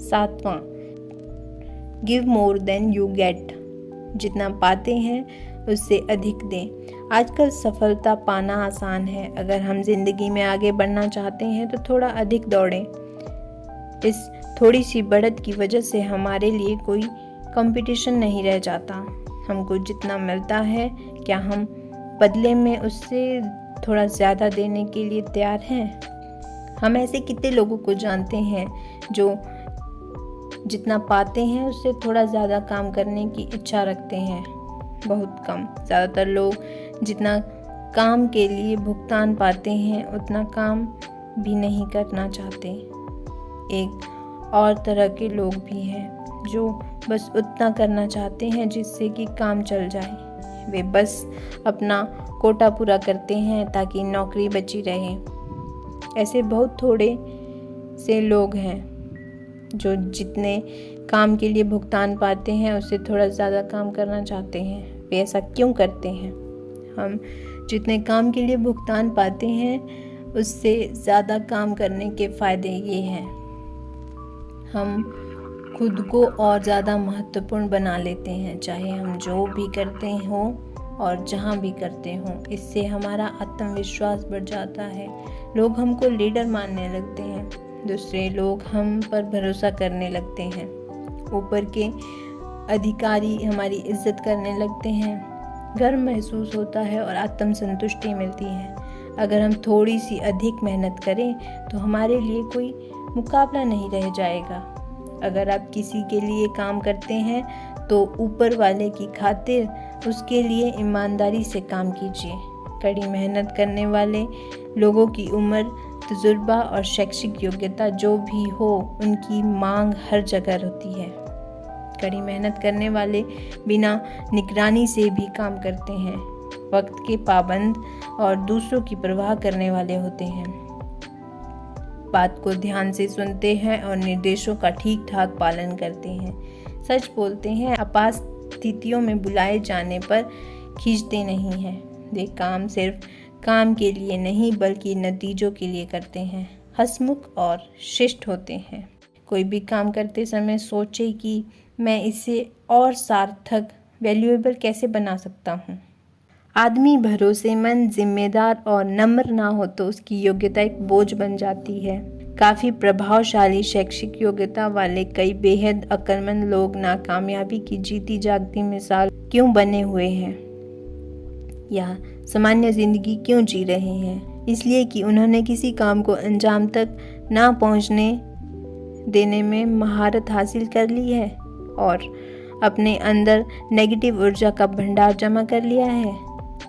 सातवां, give more than you get. जितना पाते हैं उससे अधिक दें। आजकल सफलता पाना आसान है। अगर हम जिंदगी में आगे बढ़ना चाहते हैं तो थोड़ा अधिक दौड़ें। इस थोड़ी सी बढ़त की वजह से हमारे लिए कोई कंपटीशन नहीं रह जाता। हमको जितना मिलता है, क्या हम बदले में उससे थोड़ा ज़्यादा देने के लिए तैयार हैं? हम ऐसे कितने लोगों को जानते हैं जो जितना पाते हैं उससे थोड़ा ज़्यादा काम करने की इच्छा रखते हैं? बहुत कम। ज़्यादातर लोग जितना काम के लिए भुगतान पाते हैं उतना काम भी नहीं करना चाहते। एक और तरह के लोग भी हैं जो बस उतना करना चाहते हैं जिससे कि काम चल जाए। वे बस अपना कोटा पूरा करते हैं ताकि नौकरी बची रहे। ऐसे बहुत थोड़े से लोग हैं जो जितने काम के लिए भुगतान पाते हैं उससे थोड़ा ज़्यादा काम करना चाहते हैं। वे ऐसा क्यों करते हैं? हम जितने काम के लिए भुगतान पाते हैं उससे ज़्यादा काम करने के फ़ायदे ये हैं। हम खुद को और ज़्यादा महत्वपूर्ण बना लेते हैं, चाहे हम जो भी करते हों और जहाँ भी करते हों। इससे हमारा आत्मविश्वास बढ़ जाता है। लोग हमको लीडर मानने लगते हैं। दूसरे लोग हम पर भरोसा करने लगते हैं। ऊपर के अधिकारी हमारी इज्जत करने लगते हैं। गर्व महसूस होता है और आत्मसंतुष्टि मिलती है। अगर हम थोड़ी सी अधिक मेहनत करें तो हमारे लिए कोई मुकाबला नहीं रह जाएगा। अगर आप किसी के लिए काम करते हैं तो ऊपर वाले की खातिर उसके लिए ईमानदारी से काम कीजिए। कड़ी मेहनत करने वाले लोगों की उम्र, तजुर्बा और शैक्षिक योग्यता जो भी हो, उनकी मांग हर जगह होती है। कड़ी मेहनत करने वाले बिना निगरानी से भी काम करते हैं, वक्त के पाबंद और दूसरों की परवाह करने वाले होते हैं। बात को ध्यान से सुनते हैं और निर्देशों का ठीक ठाक पालन करते हैं। सच बोलते हैं, आपात स्थितियों में बुलाए जाने पर खींचते नहीं हैं। वे काम सिर्फ काम के लिए नहीं बल्कि नतीजों के लिए करते हैं। हंसमुख और शिष्ट होते हैं। कोई भी काम करते समय सोचे कि मैं इसे और सार्थक, वैल्यूएबल कैसे बना सकता हूँ। आदमी भरोसेमंद, जिम्मेदार और नम्र ना हो तो उसकी योग्यता एक बोझ बन जाती है। काफ़ी प्रभावशाली शैक्षिक योग्यता वाले कई बेहद अक्लमंद लोग नाकामयाबी की जीती जागती मिसाल क्यों बने हुए हैं या सामान्य जिंदगी क्यों जी रहे हैं? इसलिए कि उन्होंने किसी काम को अंजाम तक ना पहुंचने देने में महारत हासिल कर ली है और अपने अंदर नेगेटिव ऊर्जा का भंडार जमा कर लिया है।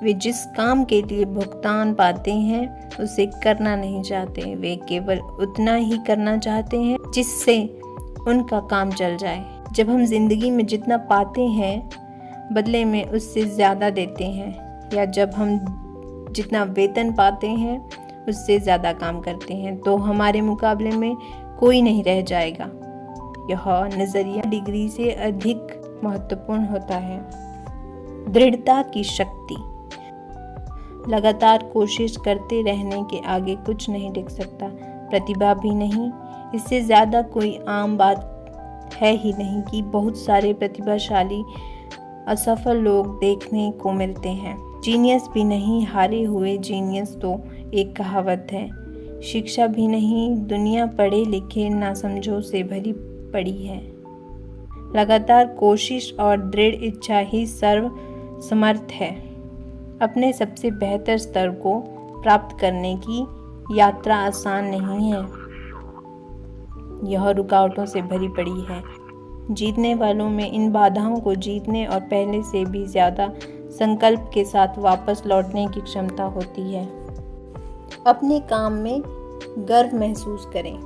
वे जिस काम के लिए भुगतान पाते हैं उसे करना नहीं चाहते। वे केवल उतना ही करना चाहते हैं जिससे उनका काम चल जाए। जब हम जिंदगी में जितना पाते हैं बदले में उससे ज़्यादा देते हैं, या जब हम जितना वेतन पाते हैं उससे ज़्यादा काम करते हैं, तो हमारे मुकाबले में कोई नहीं रह जाएगा। यह नजरिया डिग्री से अधिक महत्वपूर्ण होता है। दृढ़ता की शक्ति। लगातार कोशिश करते रहने के आगे कुछ नहीं टिक सकता, प्रतिभा भी नहीं। इससे ज़्यादा कोई आम बात है ही नहीं कि बहुत सारे प्रतिभाशाली असफल लोग देखने को मिलते हैं। जीनियस भी नहीं, हारे हुए जीनियस तो एक कहावत है। शिक्षा भी नहीं, दुनिया पढ़े लिखे नासमझों से भरी पड़ी है। लगातार कोशिश और दृढ़ इच्छा ही सर्व समर्थ है। अपने सबसे बेहतर स्तर को प्राप्त करने की यात्रा आसान नहीं है। यह रुकावटों से भरी पड़ी है। जीतने वालों में इन बाधाओं को जीतने और पहले से भी ज्यादा संकल्प के साथ वापस लौटने की क्षमता होती है। अपने काम में गर्व महसूस करें।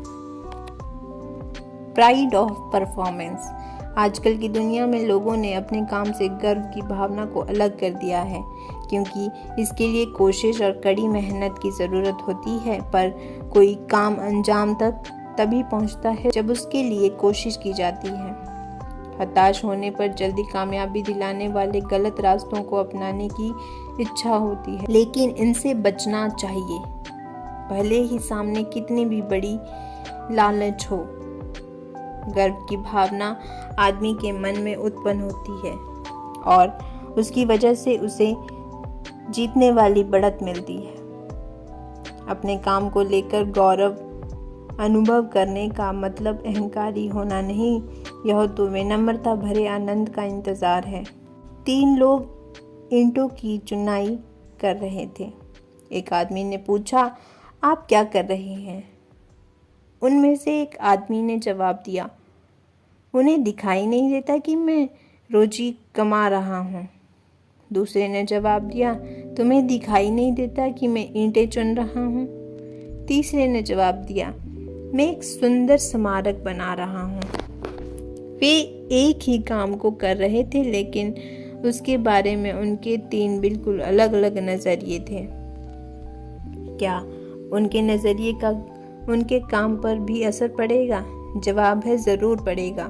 Pride of performance. आजकल की दुनिया में लोगों ने अपने काम से गर्व की भावना को अलग कर दिया है, क्योंकि इसके लिए कोशिश और कड़ी मेहनत की ज़रूरत होती है। पर कोई काम अंजाम तक तभी पहुंचता है जब उसके लिए कोशिश की जाती है। हताश होने पर जल्दी कामयाबी दिलाने वाले गलत रास्तों को अपनाने की इच्छा होती है, लेकिन इनसे बचना चाहिए, भले ही सामने कितनी भी बड़ी लालच हो। गर्व की भावना आदमी के मन में उत्पन्न होती है और उसकी वजह से उसे जीतने वाली बढ़त मिलती है। अपने काम को लेकर गौरव अनुभव करने का मतलब अहंकारी होना नहीं, यह तो विनम्रता भरे आनंद का इंतजार है। 3 लोग ईंटों की चुनाई कर रहे थे। एक आदमी ने पूछा, आप क्या कर रहे हैं? उनमें से एक आदमी ने जवाब दिया, उन्हें दिखाई नहीं देता कि मैं रोजी कमा रहा हूँ। दूसरे ने जवाब दिया, तुम्हें दिखाई नहीं देता कि मैं ईंटें चुन रहा हूँ। तीसरे ने जवाब दिया, मैं एक सुंदर स्मारक बना रहा हूँ। वे एक ही काम को कर रहे थे, लेकिन उसके बारे में उनके 3 बिल्कुल अलग अलग नजरिए थे। क्या उनके नजरिए का उनके काम पर भी असर पड़ेगा? जवाब है, जरूर पड़ेगा।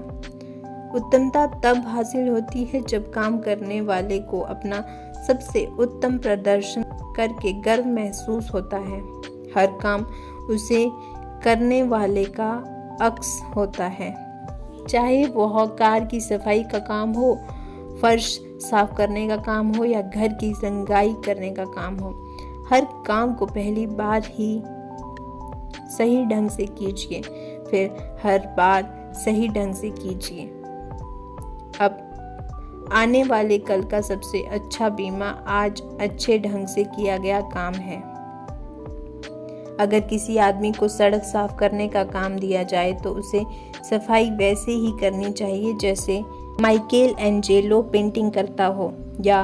उत्तमता तब हासिल होती है जब काम करने वाले को अपना सबसे उत्तम प्रदर्शन करके गर्व महसूस होता है। हर काम उसे करने वाले का अक्स होता है, चाहे वह कार की सफाई का काम हो, फर्श साफ करने का काम हो या घर की रंगाई करने का काम हो। हर काम को पहली बार ही सही ढंग से कीजिए, फिर हर बार सही ढंग से कीजिए। अब आने वाले कल का सबसे अच्छा बीमा आज अच्छे ढंग से किया गया काम है। अगर किसी आदमी को सड़क साफ करने का काम दिया जाए तो उसे सफाई वैसे ही करनी चाहिए जैसे माइकेल एंजेलो पेंटिंग करता हो, या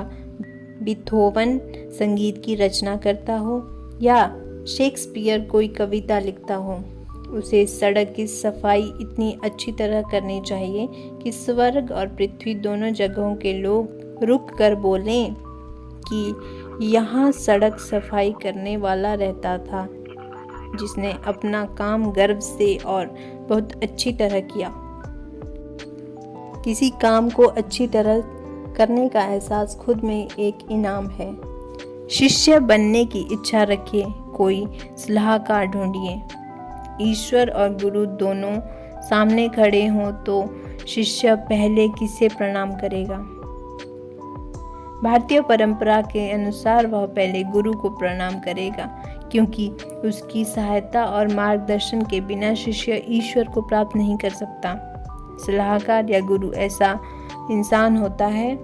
बीथोवन संगीत की रचना करता हो, या शेक्सपियर कोई कविता लिखता हो। उसे सड़क की सफाई इतनी अच्छी तरह करनी चाहिए कि स्वर्ग और पृथ्वी दोनों जगहों के लोग रुक कर बोलें कि यहाँ सड़क सफाई करने वाला रहता था, जिसने अपना काम गर्व से और बहुत अच्छी तरह किया। किसी काम को अच्छी तरह करने का एहसास खुद में एक इनाम है। शिष्य बनने की इच्छा रखिए, कोई सलाहकार ढूंढिए। ईश्वर और गुरु दोनों सामने खड़े हों तो शिष्य पहले किसे प्रणाम करेगा? भारतीय परंपरा के अनुसार वह पहले गुरु को प्रणाम करेगा, क्योंकि उसकी सहायता और मार्गदर्शन के बिना शिष्य ईश्वर को प्राप्त नहीं कर सकता। सलाहकार या गुरु ऐसा इंसान होता है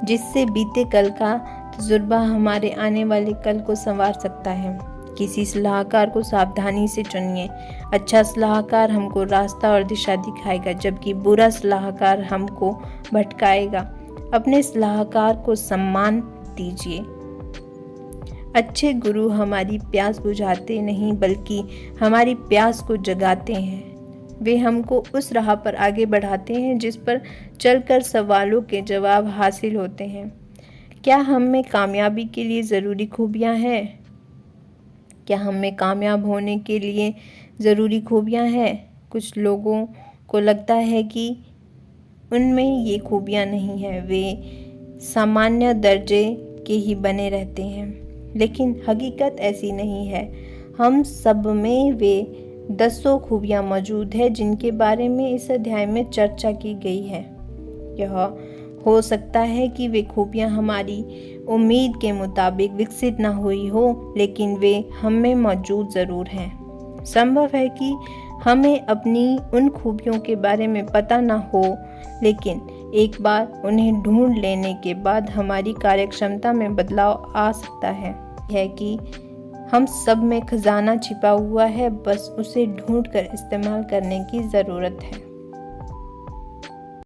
जिससे बीते कल का तजुर्बा हमारे आने वाले कल को संवार सकता है। किसी सलाहकार को सावधानी से चुनिए। अच्छा सलाहकार हमको रास्ता और दिशा दिखाएगा, जबकि बुरा सलाहकार हमको भटकाएगा। अपने सलाहकार को सम्मान दीजिए। अच्छे गुरु हमारी प्यास बुझाते नहीं बल्कि हमारी प्यास को जगाते हैं। वे हमको उस राह पर आगे बढ़ाते हैं जिस पर चलकर सवालों के जवाब हासिल होते हैं। क्या हम में कामयाबी के लिए ज़रूरी खूबियाँ हैं? क्या हम में कामयाब होने के लिए ज़रूरी खूबियाँ हैं? कुछ लोगों को लगता है कि उनमें ये खूबियाँ नहीं हैं, वे सामान्य दर्जे के ही बने रहते हैं, लेकिन हकीकत ऐसी नहीं है। हम सब में वे 10 खूबियाँ मौजूद है जिनके बारे में इस अध्याय में चर्चा की गई है। यह हो सकता है कि वे खूबियाँ हमारी उम्मीद के मुताबिक विकसित न हुई हो, लेकिन वे हम में मौजूद ज़रूर हैं। संभव है कि हमें अपनी उन खूबियों के बारे में पता न हो, लेकिन एक बार उन्हें ढूंढ लेने के बाद हमारी कार्यक्षमता में बदलाव आ सकता है कि हम सब में खजाना छिपा हुआ है, बस उसे ढूंढकर इस्तेमाल करने की ज़रूरत है।